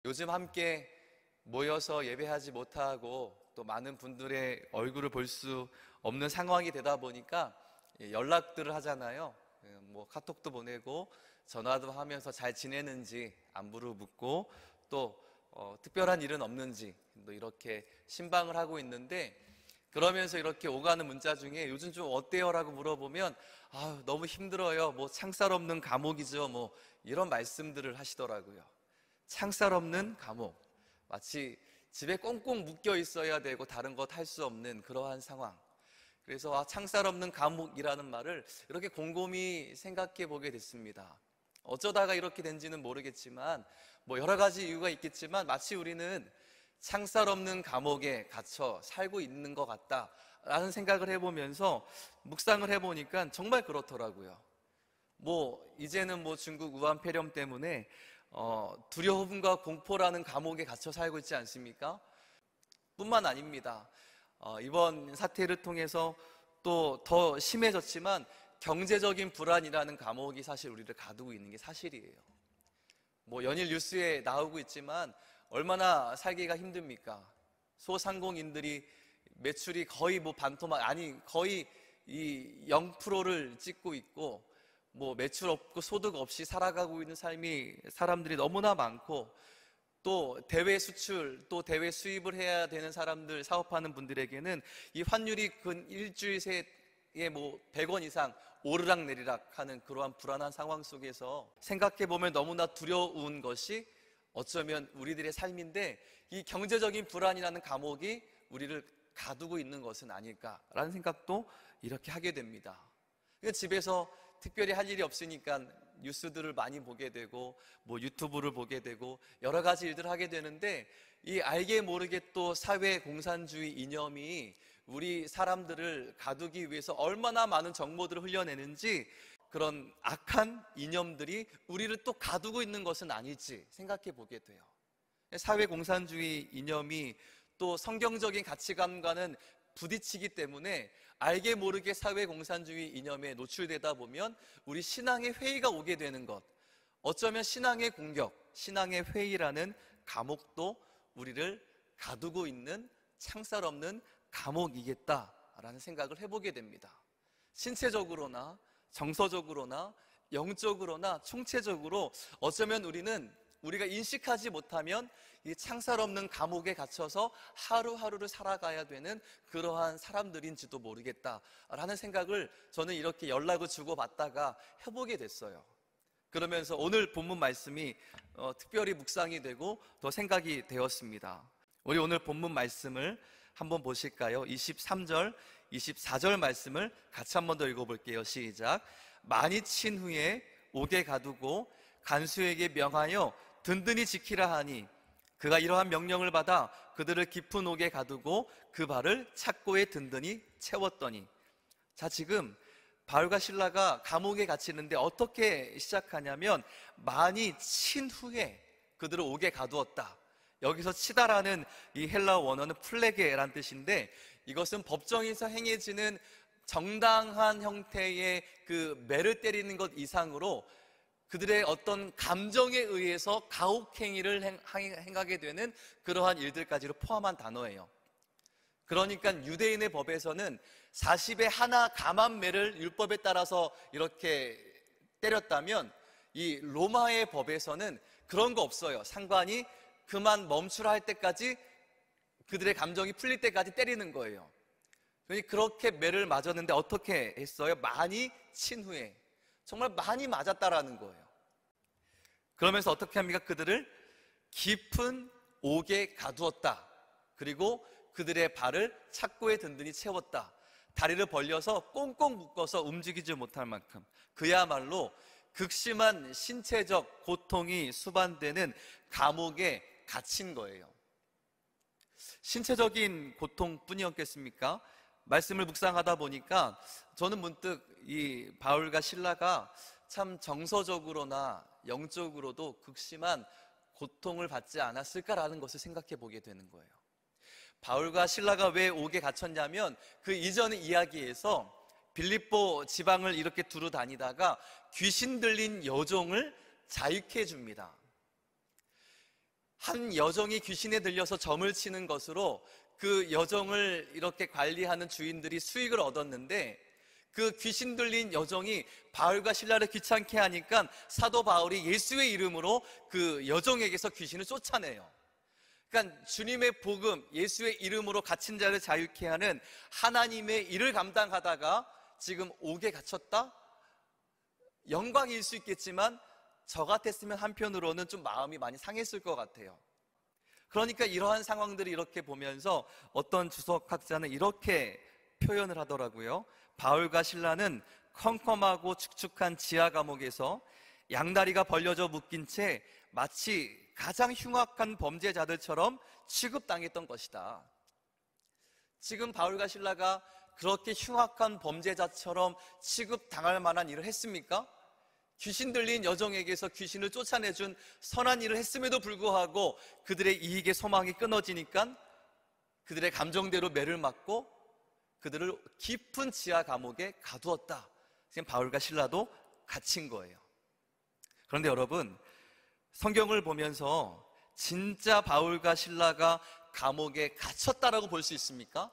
요즘 함께 모여서 예배하지 못하고 또 많은 분들의 얼굴을 볼 수 없는 상황이 되다 보니까 연락들을 하잖아요. 뭐 카톡도 보내고 전화도 하면서 잘 지내는지 안부를 묻고 또 특별한 일은 없는지 또 이렇게 신방을 하고 있는데, 그러면서 이렇게 오가는 문자 중에 요즘 좀 어때요? 라고 물어보면 너무 힘들어요. 뭐 창살 없는 감옥이죠. 뭐 이런 말씀들을 하시더라고요. 창살 없는 감옥, 마치 집에 꽁꽁 묶여 있어야 되고 다른 것 할 수 없는 그러한 상황. 그래서 창살 없는 감옥이라는 말을 이렇게 곰곰이 생각해 보게 됐습니다. 어쩌다가 이렇게 된지는 모르겠지만 뭐 여러 가지 이유가 있겠지만 마치 우리는 창살 없는 감옥에 갇혀 살고 있는 것 같다라는 생각을 해보면서 묵상을 해보니까 정말 그렇더라고요. 뭐 이제는 뭐 중국 우한 폐렴 때문에 두려움과 공포라는 감옥에 갇혀 살고 있지 않습니까? 뿐만 아닙니다. 이번 사태를 통해서 또 더 심해졌지만 경제적인 불안이라는 감옥이 사실 우리를 가두고 있는 게 사실이에요. 뭐 연일 뉴스에 나오고 있지만 얼마나 살기가 힘듭니까? 소상공인들이 매출이 거의 뭐 반토막, 아니 거의 이 0%를 찍고 있고, 뭐 매출 없고 소득 없이 살아가고 있는 삶이 사람들이 너무나 많고, 또 대외 수출, 또 대외 수입을 해야 되는 사람들, 사업하는 분들에게는 이 환율이 근 일주일 새에 뭐 100원 이상 오르락 내리락 하는 그러한 불안한 상황 속에서 생각해 보면 너무나 두려운 것이 어쩌면 우리들의 삶인데, 이 경제적인 불안이라는 감옥이 우리를 가두고 있는 것은 아닐까라는 생각도 이렇게 하게 됩니다. 집에서 특별히 할 일이 없으니까 뉴스들을 많이 보게 되고 뭐 유튜브를 보게 되고 여러 가지 일들을 하게 되는데, 이 알게 모르게 또 사회 공산주의 이념이 우리 사람들을 가두기 위해서 얼마나 많은 정보들을 흘려내는지, 그런 악한 이념들이 우리를 또 가두고 있는 것은 아닐지 생각해 보게 돼요. 사회 공산주의 이념이 또 성경적인 가치관과는 부딪히기 때문에 알게 모르게 사회 공산주의 이념에 노출되다 보면 우리 신앙의 회의가 오게 되는 것, 어쩌면 신앙의 공격, 신앙의 회의라는 감옥도 우리를 가두고 있는 창살 없는 감옥이겠다라는 생각을 해보게 됩니다. 신체적으로나 정서적으로나 영적으로나 총체적으로 어쩌면 우리가 인식하지 못하면 이 창살 없는 감옥에 갇혀서 하루하루를 살아가야 되는 그러한 사람들인지도 모르겠다라는 생각을 저는 이렇게 연락을 주고받다가 해보게 됐어요. 그러면서 오늘 본문 말씀이 특별히 묵상이 되고 더 생각이 되었습니다. 우리 오늘 본문 말씀을 한번 보실까요? 23절, 24절 말씀을 같이 한번 더 읽어볼게요. 시작. 많이 친 후에 옥에 가두고 간수에게 명하여 든든히 지키라 하니, 그가 이러한 명령을 받아 그들을 깊은 옥에 가두고 그 발을 착고에 든든히 채웠더니. 자, 지금 바울과 실라가 감옥에 갇히는데 어떻게 시작하냐면 많이 친 후에 그들을 옥에 가두었다. 여기서 치다라는 이 헬라어 원어는 플레게라는 뜻인데, 이것은 법정에서 행해지는 정당한 형태의 그 매를 때리는 것 이상으로 그들의 어떤 감정에 의해서 가혹행위를 행하게 되는 그러한 일들까지를 포함한 단어예요. 그러니까 유대인의 법에서는 40에 하나 감한매를 율법에 따라서 이렇게 때렸다면, 이 로마의 법에서는 그런 거 없어요. 상관이 그만 멈추라 할 때까지, 그들의 감정이 풀릴 때까지 때리는 거예요. 그렇게 매를 맞았는데 어떻게 했어요? 많이 친 후에. 정말 많이 맞았다라는 거예요. 그러면서 어떻게 합니까? 그들을 깊은 옥에 가두었다. 그리고 그들의 발을 착고에 든든히 채웠다. 다리를 벌려서 꽁꽁 묶어서 움직이지 못할 만큼 그야말로 극심한 신체적 고통이 수반되는 감옥에 갇힌 거예요. 신체적인 고통뿐이었겠습니까? 말씀을 묵상하다 보니까 저는 문득 이 바울과 실라가 참 정서적으로나 영적으로도 극심한 고통을 받지 않았을까라는 것을 생각해 보게 되는 거예요. 바울과 실라가 왜 옥에 갇혔냐면, 그 이전의 이야기에서 빌립보 지방을 이렇게 두루 다니다가 귀신 들린 여종을 자유케 해줍니다. 한 여종이 귀신에 들려서 점을 치는 것으로 그 여종을 이렇게 관리하는 주인들이 수익을 얻었는데, 그 귀신 들린 여종이 바울과 실라를 귀찮게 하니까 사도 바울이 예수의 이름으로 그 여종에게서 귀신을 쫓아내요. 그러니까 주님의 복음, 예수의 이름으로 갇힌 자를 자유케 하는 하나님의 일을 감당하다가 지금 옥에 갇혔다? 영광일 수 있겠지만 저 같았으면 한편으로는 좀 마음이 많이 상했을 것 같아요. 그러니까 이러한 상황들을 이렇게 보면서 어떤 주석학자는 이렇게 표현을 하더라고요. 바울과 실라는 컴컴하고 축축한 지하 감옥에서 양다리가 벌려져 묶인 채 마치 가장 흉악한 범죄자들처럼 취급당했던 것이다. 지금 바울과 실라가 그렇게 흉악한 범죄자처럼 취급당할 만한 일을 했습니까? 귀신 들린 여종에게서 귀신을 쫓아내준 선한 일을 했음에도 불구하고 그들의 이익의 소망이 끊어지니까 그들의 감정대로 매를 맞고 그들을 깊은 지하 감옥에 가두었다. 지금 바울과 실라도 갇힌 거예요. 그런데 여러분, 성경을 보면서 진짜 바울과 실라가 감옥에 갇혔다라고 볼 수 있습니까?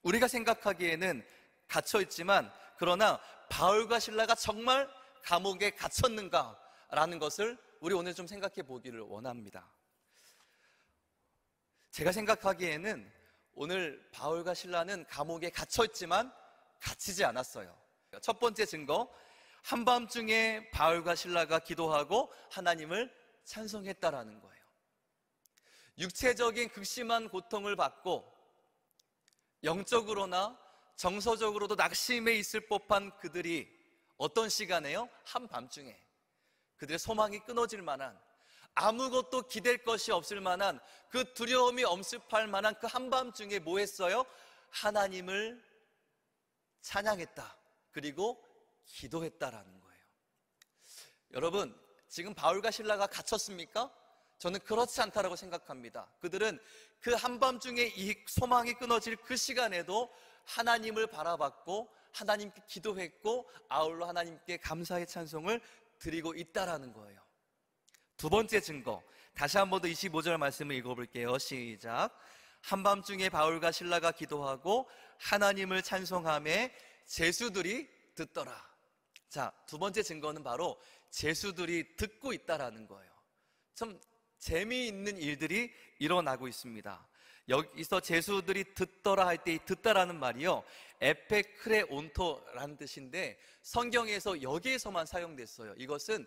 우리가 생각하기에는 갇혀있지만, 그러나 바울과 실라가 정말 감옥에 갇혔는가라는 것을 우리 오늘 좀 생각해 보기를 원합니다. 제가 생각하기에는 오늘 바울과 실라는 감옥에 갇혀있지만 갇히지 않았어요. 첫 번째 증거, 한밤중에 바울과 실라가 기도하고 하나님을 찬송했다라는 거예요. 육체적인 극심한 고통을 받고 영적으로나 정서적으로도 낙심해 있을 법한 그들이 어떤 시간에요? 한밤중에 그들의 소망이 끊어질 만한, 아무것도 기댈 것이 없을 만한, 그 두려움이 엄습할 만한 그 한밤중에 뭐 했어요? 하나님을 찬양했다. 그리고 기도했다라는 거예요. 여러분, 지금 바울과 실라가 갇혔습니까? 저는 그렇지 않다라고 생각합니다. 그들은 그 한밤중에 이 소망이 끊어질 그 시간에도 하나님을 바라봤고 하나님께 기도했고 아울러 하나님께 감사의 찬송을 드리고 있다라는 거예요. 두 번째 증거, 다시 한 번 더 25절 말씀을 읽어볼게요. 시작. 한밤중에 바울과 실라가 기도하고 하나님을 찬송하며 제수들이 듣더라. 자, 두 번째 증거는 바로 제수들이 듣고 있다라는 거예요. 참 재미있는 일들이 일어나고 있습니다. 여기서 제수들이 듣더라 할 때 이 듣다라는 말이요, 에페크레온토라는 뜻인데 성경에서 여기에서만 사용됐어요. 이것은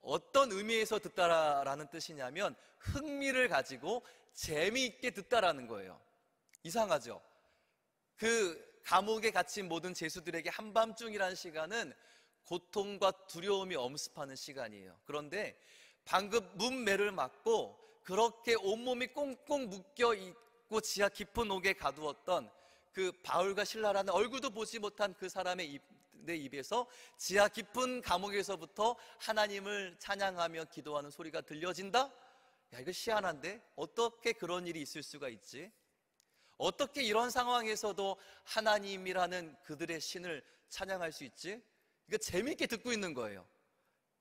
어떤 의미에서 듣다라는 뜻이냐면 흥미를 가지고 재미있게 듣다라는 거예요. 이상하죠? 그 감옥에 갇힌 모든 제수들에게 한밤중이라는 시간은 고통과 두려움이 엄습하는 시간이에요. 그런데 방금 문매를 맞고 그렇게 온몸이 꽁꽁 묶여 있고 지하 깊은 옥에 가두었던 그 바울과 실라라는 얼굴도 보지 못한 그 사람의 내 입에서 지하 깊은 감옥에서부터 하나님을 찬양하며 기도하는 소리가 들려진다? 야, 이거 희한한데? 어떻게 그런 일이 있을 수가 있지? 어떻게 이런 상황에서도 하나님이라는 그들의 신을 찬양할 수 있지? 이거 재미있게 듣고 있는 거예요.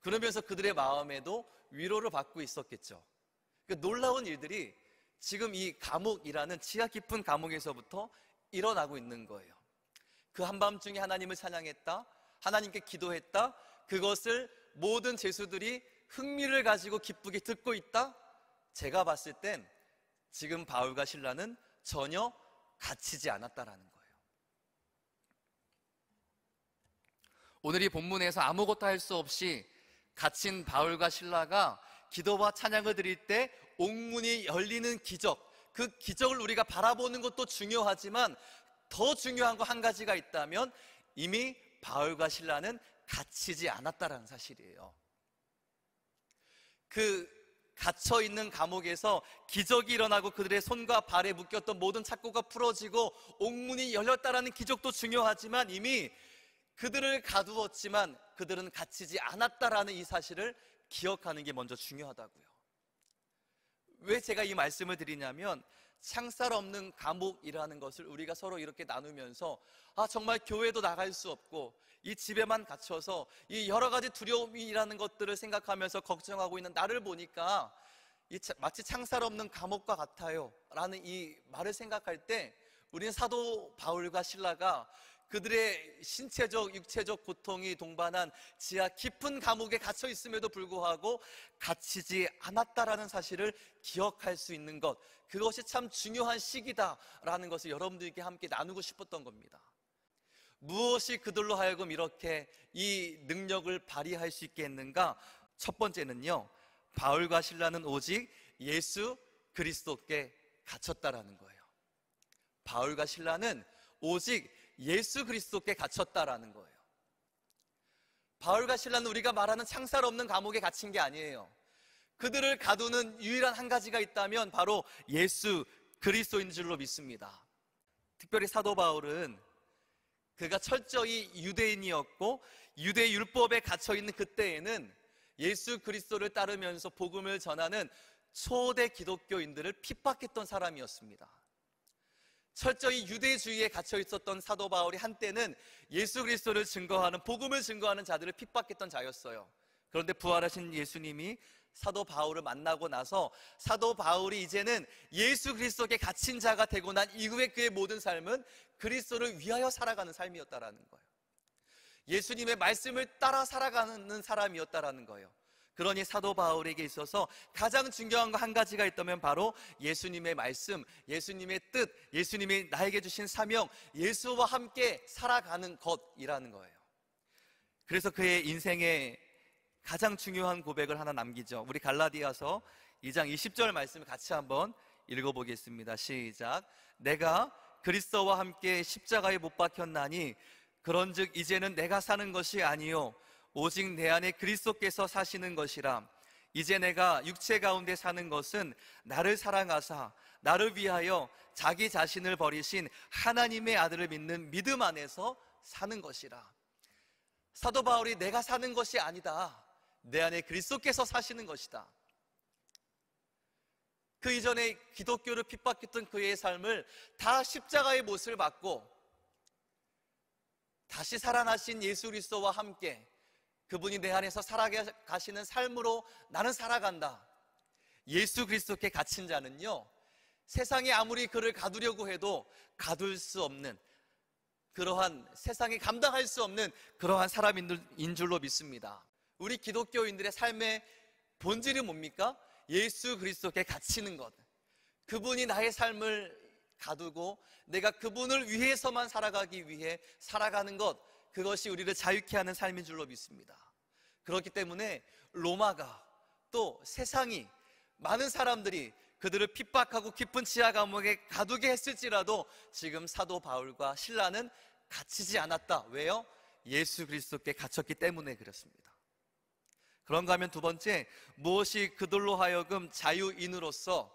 그러면서 그들의 마음에도 위로를 받고 있었겠죠. 그러니까 놀라운 일들이 지금 이 감옥이라는 지하 깊은 감옥에서부터 일어나고 있는 거예요. 그 한밤중에 하나님을 찬양했다, 하나님께 기도했다, 그것을 모든 제수들이 흥미를 가지고 기쁘게 듣고 있다. 제가 봤을 땐 지금 바울과 실라는 전혀 갇히지 않았다라는 거예요. 오늘 이 본문에서 아무것도 할 수 없이 갇힌 바울과 실라가 기도와 찬양을 드릴 때 옥문이 열리는 기적, 그 기적을 우리가 바라보는 것도 중요하지만 더 중요한 거 한 가지가 있다면 이미 바울과 실라는 갇히지 않았다라는 사실이에요. 그 갇혀있는 감옥에서 기적이 일어나고 그들의 손과 발에 묶였던 모든 착고가 풀어지고 옥문이 열렸다라는 기적도 중요하지만 이미 그들을 가두었지만 그들은 갇히지 않았다라는 이 사실을 기억하는 게 먼저 중요하다고요. 왜 제가 이 말씀을 드리냐면 창살 없는 감옥이라는 것을 우리가 서로 이렇게 나누면서 정말 교회도 나갈 수 없고 이 집에만 갇혀서 이 여러 가지 두려움이라는 것들을 생각하면서 걱정하고 있는 나를 보니까 마치 창살 없는 감옥과 같아요 라는 이 말을 생각할 때 우리는 사도 바울과 실라가 그들의 신체적, 육체적 고통이 동반한 지하 깊은 감옥에 갇혀 있음에도 불구하고 갇히지 않았다라는 사실을 기억할 수 있는 것, 그것이 참 중요한 시기다라는 것을 여러분들께 함께 나누고 싶었던 겁니다. 무엇이 그들로 하여금 이렇게 이 능력을 발휘할 수 있게 했는가? 첫 번째는요, 바울과 실라는 오직 예수 그리스도께 갇혔다라는 거예요. 바울과 실라는 오직 예수 그리스도께 갇혔다라는 거예요. 바울과 실라는 우리가 말하는 창살 없는 감옥에 갇힌 게 아니에요. 그들을 가두는 유일한 한 가지가 있다면 바로 예수 그리스도인 줄로 믿습니다. 특별히 사도 바울은 그가 철저히 유대인이었고 유대 율법에 갇혀있는 그때에는 예수 그리스도를 따르면서 복음을 전하는 초대 기독교인들을 핍박했던 사람이었습니다. 철저히 유대주의에 갇혀 있었던 사도 바울이 한때는 예수 그리스도를 증거하는, 복음을 증거하는 자들을 핍박했던 자였어요. 그런데 부활하신 예수님이 사도 바울을 만나고 나서 사도 바울이 이제는 예수 그리스도께 갇힌 자가 되고 난 이후에 그의 모든 삶은 그리스도를 위하여 살아가는 삶이었다라는 거예요. 예수님의 말씀을 따라 살아가는 사람이었다라는 거예요. 그러니 사도 바울에게 있어서 가장 중요한 거 한 가지가 있다면 바로 예수님의 말씀, 예수님의 뜻, 예수님이 나에게 주신 사명, 예수와 함께 살아가는 것이라는 거예요. 그래서 그의 인생의 가장 중요한 고백을 하나 남기죠. 우리 갈라디아서 2장 20절 말씀을 같이 한번 읽어보겠습니다. 시작. 내가 그리스도와 함께 십자가에 못 박혔나니 그런즉 이제는 내가 사는 것이 아니요 오직 내 안에 그리스도께서 사시는 것이라. 이제 내가 육체 가운데 사는 것은 나를 사랑하사 나를 위하여 자기 자신을 버리신 하나님의 아들을 믿는 믿음 안에서 사는 것이라. 사도 바울이 내가 사는 것이 아니다, 내 안에 그리스도께서 사시는 것이다. 그 이전에 기독교를 핍박했던 그의 삶을 다 십자가의 못을 받고 다시 살아나신 예수 그리스도와 함께 그분이 내 안에서 살아가시는 삶으로 나는 살아간다. 예수 그리스도께 갇힌 자는요, 세상이 아무리 그를 가두려고 해도 가둘 수 없는, 그러한 세상이 감당할 수 없는 그러한 사람인 줄로 믿습니다. 우리 기독교인들의 삶의 본질이 뭡니까? 예수 그리스도께 갇히는 것. 그분이 나의 삶을 가두고 내가 그분을 위해서만 살아가기 위해 살아가는 것, 그것이 우리를 자유케 하는 삶인 줄로 믿습니다. 그렇기 때문에 로마가 또 세상이, 많은 사람들이 그들을 핍박하고 깊은 지하 감옥에 가두게 했을지라도 지금 사도 바울과 실라는 갇히지 않았다. 왜요? 예수 그리스도께 갇혔기 때문에 그렇습니다. 그런가 하면 두 번째, 무엇이 그들로 하여금 자유인으로서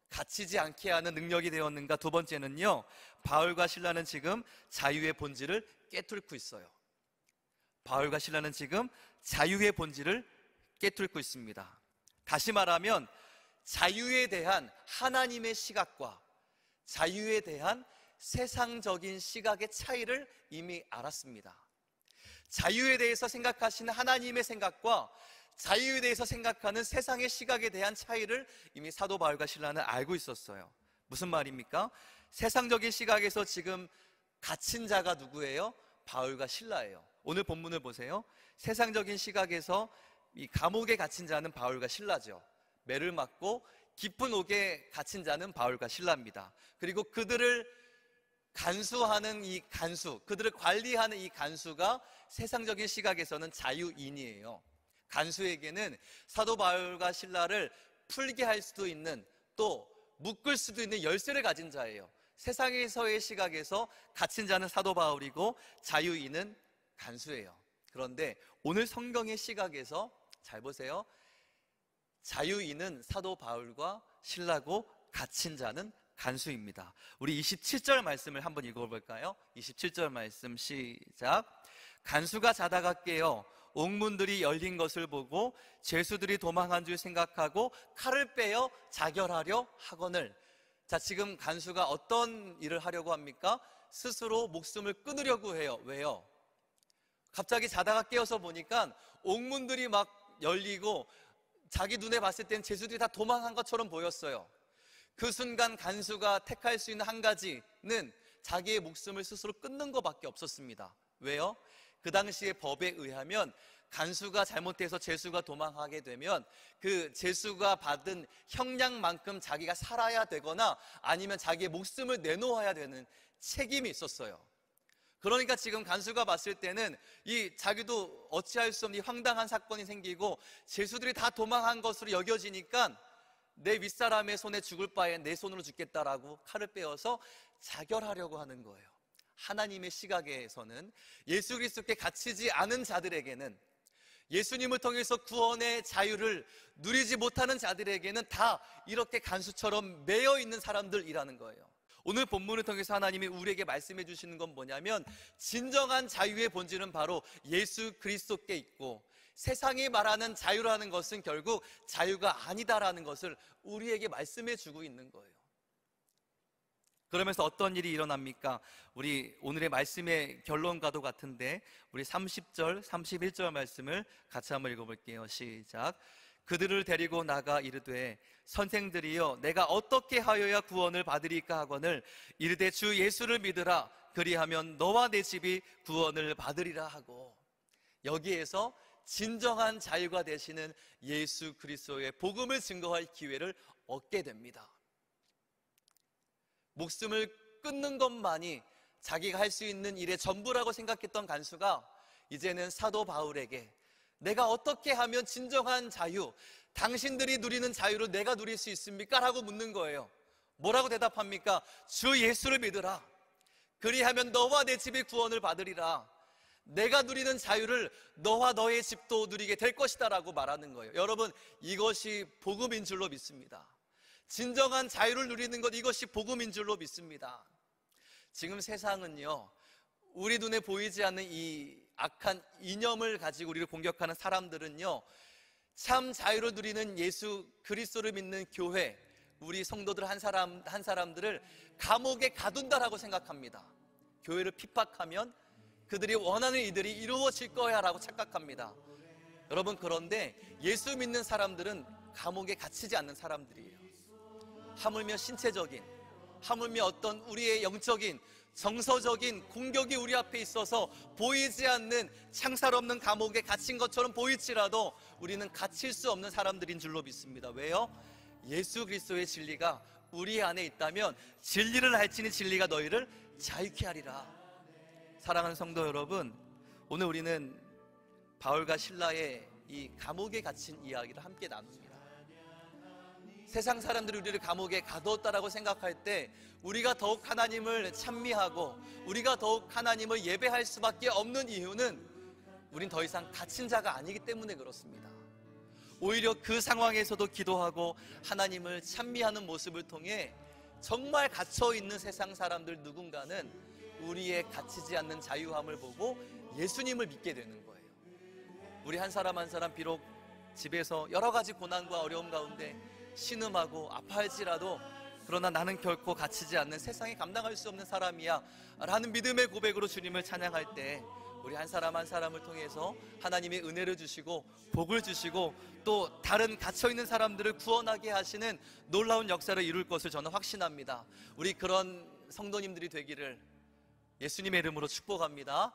갇히지 않게 하는 능력이 되었는가? 두 번째는요, 바울과 실라는 지금 자유의 본질을 깨뚫고 있어요. 바울과 실라는 지금 자유의 본질을 깨뚫고 있습니다. 다시 말하면 자유에 대한 하나님의 시각과 자유에 대한 세상적인 시각의 차이를 이미 알았습니다. 자유에 대해서 생각하시는 하나님의 생각과 자유에 대해서 생각하는 세상의 시각에 대한 차이를 이미 사도 바울과 실라는 알고 있었어요. 무슨 말입니까? 세상적인 시각에서 지금 갇힌 자가 누구예요? 바울과 실라예요. 오늘 본문을 보세요. 세상적인 시각에서 이 감옥에 갇힌 자는 바울과 실라죠. 매를 맞고 깊은 옥에 갇힌 자는 바울과 실라입니다. 그리고 그들을 간수하는 이 간수, 그들을 관리하는 이 간수가 세상적인 시각에서는 자유인이에요. 간수에게는 사도 바울과 실라를 풀게 할 수도 있는, 또 묶을 수도 있는 열쇠를 가진 자예요. 세상에서의 시각에서 갇힌 자는 사도 바울이고 자유인은 간수예요. 그런데 오늘 성경의 시각에서 잘 보세요. 자유인은 사도 바울과 실라고 갇힌 자는 간수입니다. 우리 27절 말씀을 한번 읽어볼까요? 27절 말씀 시작. 간수가 자다가 깨어 옥문들이 열린 것을 보고 죄수들이 도망한 줄 생각하고 칼을 빼어 자결하려 하거늘. 자, 지금 간수가 어떤 일을 하려고 합니까? 스스로 목숨을 끊으려고 해요. 왜요? 갑자기 자다가 깨어서 보니까 옥문들이 막 열리고 자기 눈에 봤을 땐 제수들이 다 도망한 것처럼 보였어요. 그 순간 간수가 택할 수 있는 한 가지는 자기의 목숨을 스스로 끊는 것밖에 없었습니다. 왜요? 그 당시의 법에 의하면 간수가 잘못해서 제수가 도망하게 되면 그 제수가 받은 형량만큼 자기가 살아야 되거나 아니면 자기의 목숨을 내놓아야 되는 책임이 있었어요. 그러니까 지금 간수가 봤을 때는 이 자기도 어찌할 수 없는 이 황당한 사건이 생기고 제수들이 다 도망한 것으로 여겨지니까 내 윗사람의 손에 죽을 바에 내 손으로 죽겠다라고 칼을 빼어서 자결하려고 하는 거예요. 하나님의 시각에서는 예수 그리스도께 갇히지 않은 자들에게는, 예수님을 통해서 구원의 자유를 누리지 못하는 자들에게는 다 이렇게 간수처럼 매여 있는 사람들이라는 거예요. 오늘 본문을 통해서 하나님이 우리에게 말씀해 주시는 건 뭐냐면, 진정한 자유의 본질은 바로 예수 그리스도께 있고, 세상이 말하는 자유라는 것은 결국 자유가 아니다라는 것을 우리에게 말씀해 주고 있는 거예요. 그러면서 어떤 일이 일어납니까? 우리 오늘의 말씀의 결론과도 같은데 우리 30절, 31절 말씀을 같이 한번 읽어볼게요. 시작. 그들을 데리고 나가 이르되 선생들이여 내가 어떻게 하여야 구원을 받으리까 하거늘 이르되 주 예수를 믿으라 그리하면 너와 내 집이 구원을 받으리라 하고, 여기에서 진정한 자유가 되시는 예수 그리스도의 복음을 증거할 기회를 얻게 됩니다. 목숨을 끊는 것만이 자기가 할 수 있는 일의 전부라고 생각했던 간수가 이제는 사도 바울에게 내가 어떻게 하면 진정한 자유, 당신들이 누리는 자유를 내가 누릴 수 있습니까? 라고 묻는 거예요. 뭐라고 대답합니까? 주 예수를 믿으라. 그리하면 너와 내 집이 구원을 받으리라. 내가 누리는 자유를 너와 너의 집도 누리게 될 것이다 라고 말하는 거예요. 여러분, 이것이 복음인 줄로 믿습니다. 진정한 자유를 누리는 것, 이것이 복음인 줄로 믿습니다. 지금 세상은요, 우리 눈에 보이지 않는 이 악한 이념을 가지고 우리를 공격하는 사람들은요, 참 자유를 누리는 예수 그리스도를 믿는 교회, 우리 성도들 한 사람들을 감옥에 가둔다라고 생각합니다. 교회를 핍박하면 그들이 원하는 일들이 이루어질 거야 라고 착각합니다. 여러분, 그런데 예수 믿는 사람들은 감옥에 갇히지 않는 사람들이에요. 하물며 신체적인, 하물며 어떤 우리의 영적인, 정서적인 공격이 우리 앞에 있어서 보이지 않는 창살 없는 감옥에 갇힌 것처럼 보일지라도 우리는 갇힐 수 없는 사람들인 줄로 믿습니다. 왜요? 예수 그리스도의 진리가 우리 안에 있다면 진리를 알지니 진리가 너희를 자유케 하리라. 사랑하는 성도 여러분, 오늘 우리는 바울과 실라의 이 감옥에 갇힌 이야기를 함께 나눕니다. 세상 사람들이 우리를 감옥에 가두었다라고 생각할 때 우리가 더욱 하나님을 찬미하고 우리가 더욱 하나님을 예배할 수밖에 없는 이유는 우린 더 이상 갇힌 자가 아니기 때문에 그렇습니다. 오히려 그 상황에서도 기도하고 하나님을 찬미하는 모습을 통해 정말 갇혀있는 세상 사람들 누군가는 우리의 갇히지 않는 자유함을 보고 예수님을 믿게 되는 거예요. 우리 한 사람 한 사람 비록 집에서 여러 가지 고난과 어려움 가운데 신음하고 아파할지라도 그러나 나는 결코 갇히지 않는, 세상에 감당할 수 없는 사람이야 라는 믿음의 고백으로 주님을 찬양할 때 우리 한 사람 한 사람을 통해서 하나님의 은혜를 주시고 복을 주시고 또 다른 갇혀있는 사람들을 구원하게 하시는 놀라운 역사를 이룰 것을 저는 확신합니다. 우리 그런 성도님들이 되기를 예수님의 이름으로 축복합니다.